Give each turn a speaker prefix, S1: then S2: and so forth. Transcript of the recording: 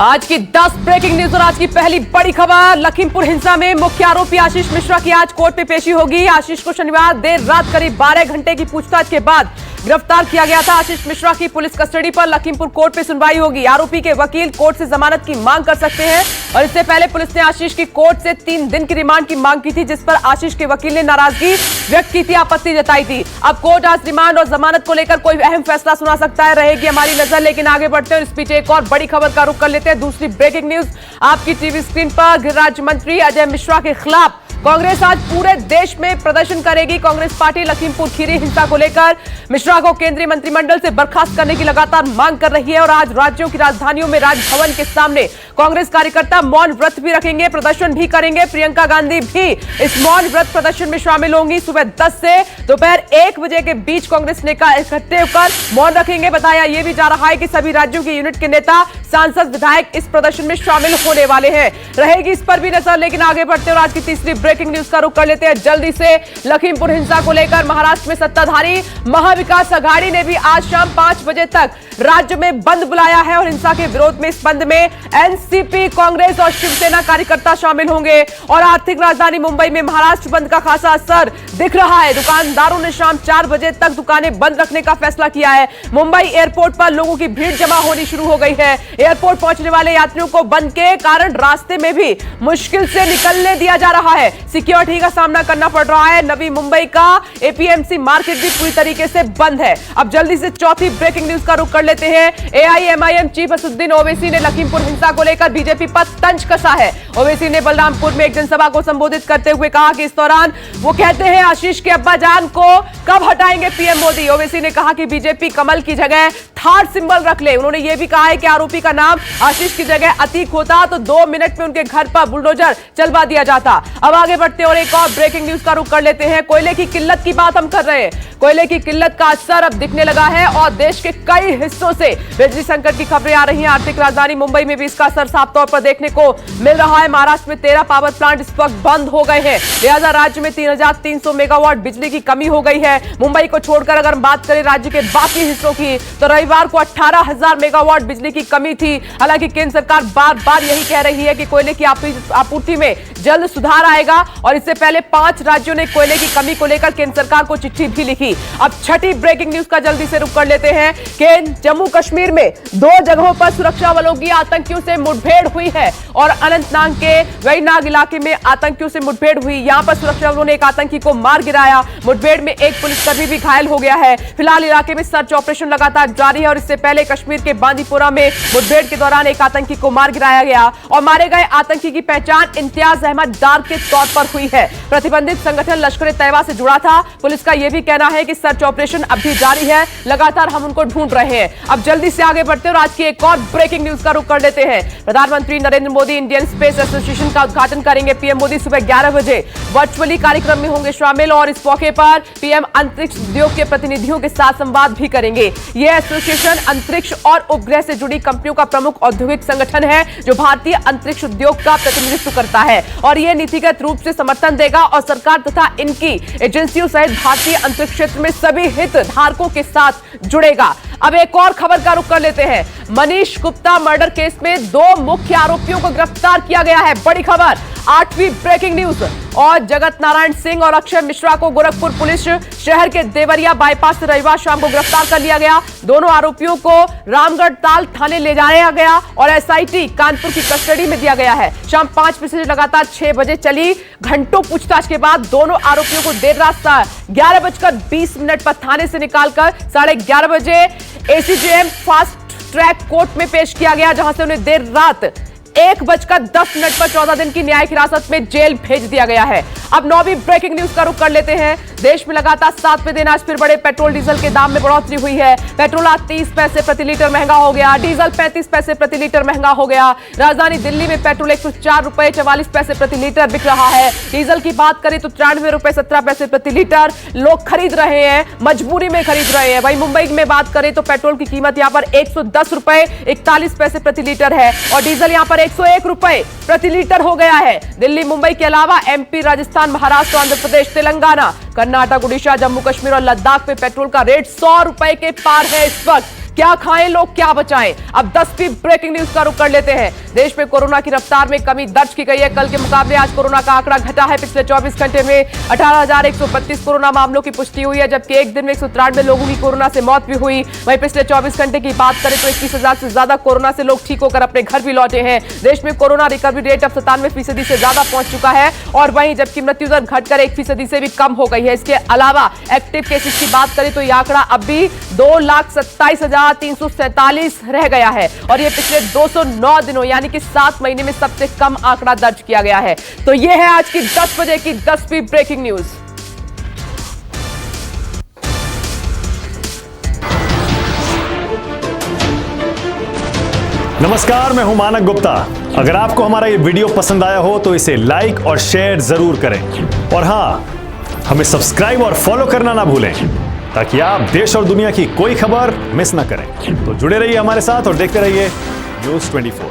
S1: आज की 10 breaking news और आज की पहली बड़ी खबर। लखीमपुर हिंसा में मुख्य आरोपी आशीष मिश्रा की आज कोर्ट में पेशी होगी। आशीष को शनिवार देर रात करीब 12 घंटे की पूछताछ के बाद गिरफ्तार किया गया था। आशीष मिश्रा की पुलिस कस्टडी पर लखीमपुर कोर्ट में सुनवाई होगी। आरोपी के वकील कोर्ट से जमानत की मांग कर सकते हैं और इससे पहले पुलिस ने आशीष की कोर्ट से 3 दिन की रिमांड की मांग की थी, जिस पर आशीष के वकील ने नाराजगी व्यक्त की थी, आपत्ति जताई थी। अब कोर्ट आज रिमांड और जमानत को लेकर कोई अहम फैसला सुना सकता है, रहेगी हमारी नजर। लेकिन आगे बढ़ते हैं, इस बीच एक और बड़ी खबर का रुख कर लेते हैं। दूसरी ब्रेकिंग न्यूज आपकी टीवी स्क्रीन पर। गृह राज्य मंत्री अजय मिश्रा के खिलाफ कांग्रेस आज पूरे देश में प्रदर्शन करेगी। कांग्रेस पार्टी लखीमपुर खीरी हिंसा को लेकर मिश्रा को केंद्रीय मंत्रिमंडल से बर्खास्त करने की लगातार मांग कर रही है और आज राज्यों की राजधानियों में राजभवन के सामने कांग्रेस कार्यकर्ता मौन व्रत भी रखेंगे, प्रदर्शन भी करेंगे। प्रियंका गांधी भी इस मौन व्रत प्रदर्शन में शामिल होंगी। सुबह 10 से दोपहर 1 बजे के बीच कांग्रेस नेता इकट्ठे होकर मौन रखेंगे। बताया यह भी जा रहा है कि सभी राज्यों के यूनिट के नेता, सांसद, विधायक इस प्रदर्शन में शामिल होने वाले हैं, रहेगी इस पर भी नजर। लेकिन आगे बढ़ते और आज की तीसरी ब्रेकिंग न्यूज का रुख कर लेते हैं जल्दी से। लखीमपुर हिंसा को लेकर महाराष्ट्र में सत्ताधारी महाविकास आघाड़ी ने भी आज शाम 5 बजे तक राज्य में बंद बुलाया है और हिंसा के विरोध में इस बंद में एनसीपी, कांग्रेस और शिवसेना कार्यकर्ता शामिल होंगे। और आर्थिक राजधानी मुंबई में महाराष्ट्र बंद का खासा असर दिख रहा है। दुकानदारों ने शाम 4 बजे तक दुकानें बंद रखने का फैसला किया है। मुंबई एयरपोर्ट पर लोगों की भीड़ जमा होनी शुरू हो गई है। एयरपोर्ट पहुंचने वाले यात्रियों को बंद के कारण रास्ते में भी मुश्किल से निकलने दिया जा रहा है। सिक्योरिटी का सामना करना पड़ रहा है। नवी मुंबई का एपीएमसी मार्केट भी पूरी तरीके से बंद है। अब जल्दी से चौथी ब्रेकिंग न्यूज का रुख कर लेते हैं। एआईएमआईएम चीफ असदुद्दीन ओवैसी ने लखीमपुर हिंसा को लेकर बीजेपी पर तंज कसा है। ओवैसी ने बलरामपुर में एक जनसभा को संबोधित करते हुए कहा कि इस दौरान वो कहते हैं आशीष के अब्बा जान को कब हटाएंगे पीएम मोदी। ओवैसी ने कहा कि बीजेपी कमल की जगह थार सिंबल रख ले। उन्होंने यह भी कहा है कि आरोपी का नाम आशीष की जगह अतीक होता तो 2 मिनट में उनके घर पर बुलडोजर चलवा दिया जाता। अब आगे बढ़ते और एक और ब्रेकिंग न्यूज का रुख कर लेते हैं। कोयले की किल्लत की बात हम कर रहे हैं। कोयले की किल्लत का असर अब दिखने लगा है और देश के कई हिस्सों से बिजली संकट की खबरें आ रही हैं। आर्थिक राजधानी मुंबई में भी इसका असर साफ तौर पर देखने को मिल रहा है। महाराष्ट्र में 13 पावर प्लांट इस वक्त बंद हो गए हैं, लिहाजा राज्य में 3300 मेगावाट बिजली की कमी हो गई है। मुंबई को छोड़कर अगर हम बात करें राज्य के बाकी हिस्सों की, तो रविवार को 18,000 मेगावाट बिजली की कमी थी। हालांकि केंद्र सरकार बार बार यही कह रही है कि कोयले की आपूर्ति में जल्द सुधार आएगा और इससे पहले 5 राज्यों ने कोयले की कमी को लेकर केंद्र सरकार को चिट्ठी भी लिखी। अब छठी ब्रेकिंग न्यूज का जल्दी से रुख कर लेते हैं कि जम्मू कश्मीर में 2 जगहों पर सुरक्षा बलों की आतंकियों से मुठभेड़ हुई है और अनंतनाग के वैनाग इलाके में आतंकियों से मुठभेड़ हुई। यहां पर सुरक्षा बलों ने एक आतंकी को मार गिराया। मुठभेड़ में एक पुलिसकर्मी भी घायल हो गया है। फिलहाल इलाके में सर्च ऑपरेशन लगातार जारी है और इससे पहले कश्मीर के बांदीपोरा में मुठभेड़ के दौरान एक आतंकी को मार गिराया गया और मारे गए आतंकी की पहचान इम्तियाज अहमद डार के तौर पर हुई है। प्रतिबंधित संगठन लश्कर तैयबा से जुड़ा था। पुलिस का यह भी कहना है कि सर्च ऑपरेशन अब भी जारी है, लगातार हम उनको ढूंढ रहे हैं। अब जल्दी से आगे बढ़ते हैं और आज की एक और ब्रेकिंग न्यूज का रुख कर लेते हैं। प्रधानमंत्री Narendra Modi Indian space association का उद्घाटन करेंगे। पीएम मोदी सुबह 11 बजे वर्चुअली कार्यक्रम में होंगे शामिल और इस मौके पर पीएम अंतरिक्ष उद्योग के प्रतिनिधियों के साथ संवाद भी करेंगे। यह एसोसिएशन अंतरिक्ष और उपग्रह से जुड़ी कंपनियों का प्रमुख औद्योगिक संगठन है जो भारतीय अंतरिक्ष उद्योग का प्रतिनिधित्व करता है और यह नीतिगत रूप से समर्थन देगा और सरकार तथा इनकी एजेंसियों सहित भारतीय अंतरिक्ष क्षेत्र में सभी हितधारकों के साथ जुड़ेगा। अब एक और खबर का रुख कर लेते हैं। मनीष गुप्ता मर्डर केस में 2 मुख्य आरोपियों को गिरफ्तार किया गया है। बड़ी खबर, 8वीं ब्रेकिंग न्यूज। और जगत नारायण सिंह और अक्षय मिश्रा को गोरखपुर पुलिस शहर के देवरिया बाईपास से रविवार शाम को गिरफ्तार कर लिया गया। दोनों आरोपियों को रामगढ़ ताल थाने ले जाया गया और एसआईटी कानपुर की कस्टडी में दिया गया है। शाम 5 बजे से लगातार 6 बजे चली घंटों पूछताछ के बाद दोनों आरोपियों को देर रात 11:20 पर थाने से निकालकर 11:30 बजे एसीजेएम फास्ट ट्रैक कोर्ट में पेश किया गया, जहां से उन्हें देर रात 1:10 पर 14 दिन की न्यायिक हिरासत में जेल भेज दिया गया है। अब 9वीं ब्रेकिंग न्यूज का रुख कर लेते हैं। देश में लगातार 7वें दिन आज फिर बड़े पेट्रोल डीजल के दाम में बढ़ोतरी हुई है। पेट्रोल आज 30 पैसे प्रति लीटर महंगा हो गया, डीजल 35 पैसे प्रति लीटर महंगा हो गया। राजधानी दिल्ली में पेट्रोल 104 रुपए 44 पैसे प्रति लीटर बिक रहा है। डीजल की बात करें तो 93 रुपए 17 पैसे प्रति लीटर लोग खरीद रहे हैं, मजबूरी में खरीद रहे हैं। वहीं मुंबई में बात करें तो पेट्रोल की कीमत यहां पर 110 रुपए 41 पैसे प्रति लीटर है और डीजल यहां पर 101 रुपए प्रति लीटर हो गया है। दिल्ली मुंबई के अलावा एमपी, राजस्थान, महाराष्ट्र, आंध्र प्रदेश, तेलंगाना, कर्नाटक, उड़ीसा, जम्मू कश्मीर और लद्दाख में पेट्रोल का रेट 100 रुपए के पार है इस वक्त। क्या खाएं लोग क्या बचाएं। अब 10वीं ब्रेकिंग न्यूज का रुख कर लेते हैं। देश में कोरोना की रफ्तार में कमी दर्ज की गई है। कल के मुकाबले आज कोरोना का आंकड़ा घटा है। पिछले 24 घंटे में 18,132 कोरोना मामलों की पुष्टि हुई है, जबकि एक दिन में 193 लोगों की कोरोना से मौत भी हुई। वहीं पिछले 24 घंटे की बात करें तो 21,000 से ज्यादा कोरोना से लोग ठीक होकर अपने घर भी लौटे हैं। देश में कोरोना रिकवरी रेट अब 97% से ज्यादा पहुंच चुका है, और वहीं जबकि मृत्यु दर घटकर 1% से भी कम हो गई है। इसके अलावा एक्टिव केसेस की बात करें तो यह आंकड़ा अब भी 2,27,347 रह गया है, और यह पिछले 209 दिनों यानी कि 7 महीने में सबसे कम आंकड़ा दर्ज किया गया है। तो यह है आज की 10 बजे की 10वीं ब्रेकिंग न्यूज।
S2: नमस्कार, मैं हूं मानक गुप्ता। अगर आपको हमारा ये वीडियो पसंद आया हो तो इसे लाइक और शेयर जरूर करें, और हां, हमें सब्सक्राइब और फॉलो करना ना भूलें ताकि आप देश और दुनिया की कोई खबर मिस ना करें। तो जुड़े रहिए हमारे साथ और देखते रहिए News 24।